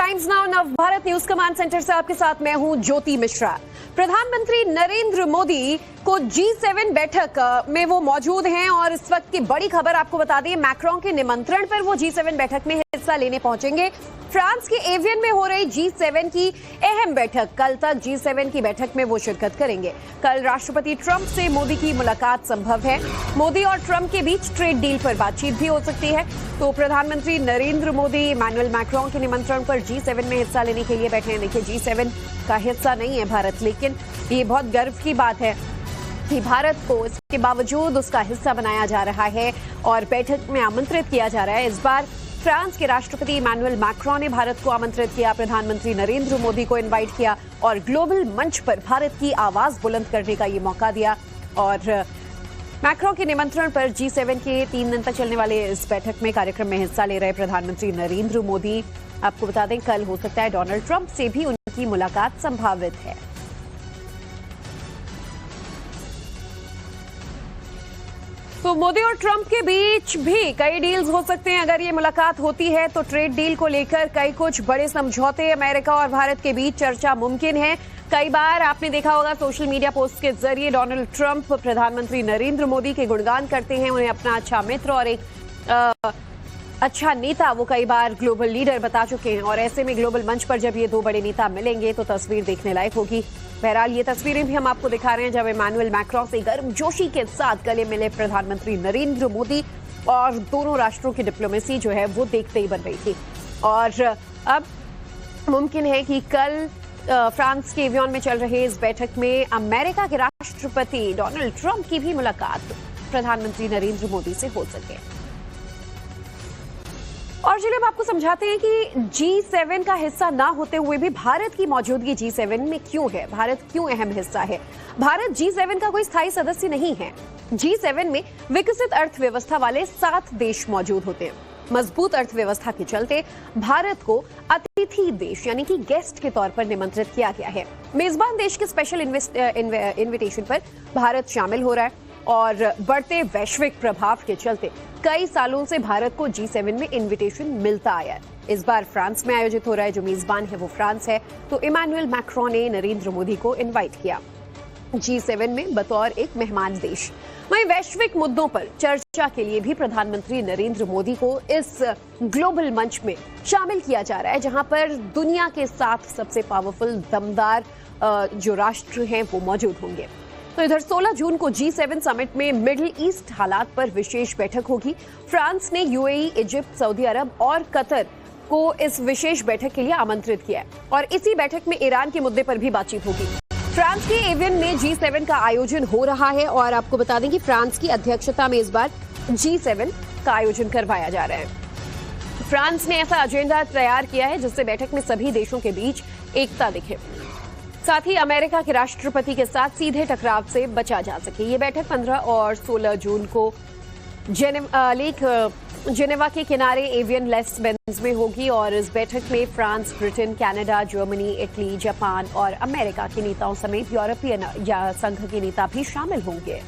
Times now नव Bharat news command centre से आपके साथ मैं हूं ज्योति मिश्रा। प्रधानमंत्री नरेंद्र मोदी को G7 बैठक में वो मौजूद हैं और इस वक्त की बड़ी खबर आपको बता दें, मैक्रों के निमंत्रण पर वो G7 बैठक में हिस्सा लेने पहुंचेंगे। फ्रांस के एवियन में हो रही G7 की अहम बैठक, कल तक G7 की बैठक में वो शिरकत करेंगे। कल राष्ट्रपति ट्रंप से मोदी की मुलाकात संभव है। मोदी और ट्रंप के बीच ट्रेड डील पर बातचीत भी हो सकती है। तो प्रधानमंत्री नरेंद्र मोदी इमैनुअल मैक्रों के निमंत्रण पर G7 में हिस्सा लेने के लिए बैठे हैं। देखिए, G7 का हिस्सा नहीं है भारत, लेकिन ये बहुत गर्व की बात है कि भारत को इसके बावजूद उसका हिस्सा बनाया जा रहा है और बैठक में आमंत्रित किया जा रहा है। इस बार फ्रांस के राष्ट्रपति इमैनुअल मैक्रों ने भारत को आमंत्रित किया, प्रधानमंत्री नरेंद्र मोदी को इनवाइट किया और ग्लोबल मंच पर भारत की आवाज बुलंद करने का ये मौका दिया। और मैक्रों के निमंत्रण पर G7 के 3 दिन तक चलने वाले इस बैठक में कार्यक्रम में हिस्सा ले रहे प्रधानमंत्री नरेंद्र मोदी, आपको बता दें कल हो सकता है डोनाल्ड ट्रंप से भी उनकी मुलाकात संभावित है। तो मोदी और ट्रंप के बीच भी कई डील्स हो सकते हैं। अगर ये मुलाकात होती है तो ट्रेड डील को लेकर कई कुछ बड़े समझौते अमेरिका और भारत के बीच चर्चा मुमकिन है। कई बार आपने देखा होगा सोशल मीडिया पोस्ट के जरिए डोनाल्ड ट्रंप प्रधानमंत्री नरेंद्र मोदी के गुणगान करते हैं, उन्हें अपना अच्छा मित्र और एक अच्छा नेता वो कई बार ग्लोबल लीडर बता चुके हैं। और ऐसे में ग्लोबल मंच पर जब ये दो बड़े नेता मिलेंगे तो तस्वीर देखने लायक होगी। बहरहाल ये तस्वीरें भी हम आपको दिखा रहे हैं जब इमैनुअल मैक्रों से गर्मजोशी के साथ गले मिले प्रधानमंत्री नरेंद्र मोदी, और दोनों राष्ट्रों की डिप्लोमेसी जो है वो देखते ही बन रही थी। और अब मुमकिन है कि कल फ्रांस के एवियन में चल रहे इस बैठक में अमेरिका के राष्ट्रपति डोनाल्ड ट्रंप की भी मुलाकात प्रधानमंत्री नरेंद्र मोदी से हो सके। और चलिए हम आपको समझाते हैं कि G7 का हिस्सा ना होते हुए भी भारत की मौजूदगी G7 में क्यों है, भारत क्यों अहम हिस्सा है। भारत G7 का कोई स्थायी सदस्य नहीं है। G7 में विकसित अर्थव्यवस्था वाले 7 देश मौजूद होते हैं। मजबूत अर्थव्यवस्था के चलते भारत को अतिथि देश यानी कि गेस्ट के तौर पर निमंत्रित किया गया है। मेजबान देश के स्पेशल इन्विटेशन पर भारत शामिल हो रहा है और बढ़ते वैश्विक प्रभाव के चलते कई सालों से भारत को G7 में इनविटेशन मिलता आया है। इस बार फ्रांस में आयोजित हो रहा है, जो मेजबान है वो फ्रांस है। तो इमैनुअल मैक्रों ने नरेंद्र मोदी को इनवाइट किया G7 में बतौर एक मेहमान देश। वहीं वैश्विक मुद्दों पर चर्चा के लिए भी प्रधानमंत्री नरेंद्र मोदी को इस ग्लोबल मंच में शामिल किया जा रहा है, जहां पर दुनिया के 7 सबसे पावरफुल दमदार जो राष्ट्र हैं वो मौजूद होंगे। तो इधर 16 जून को G7 समिट में मिडिल ईस्ट हालात पर विशेष बैठक होगी। फ्रांस ने UAE, इजिप्ट, सऊदी अरब और कतर को इस विशेष बैठक के लिए आमंत्रित किया है और इसी बैठक में ईरान के मुद्दे पर भी बातचीत होगी। फ्रांस के एवियन में G7 का आयोजन हो रहा है और आपको बता दें कि फ्रांस की अध्यक्षता में इस बार G7 का आयोजन करवाया जा रहा है। फ्रांस ने ऐसा एजेंडा तैयार किया है जिससे बैठक में सभी देशों के बीच एकता दिखे, साथ ही अमेरिका के राष्ट्रपति के साथ सीधे टकराव से बचा जा सके। ये बैठक 15 और 16 जून को जेनेवा के किनारे एवियन लेस बेंज में होगी और इस बैठक में France, Britain, Canada, Germany, Italy, Japan और अमेरिका के नेताओं समेत यूरोपियन या संघ के नेता भी शामिल होंगे।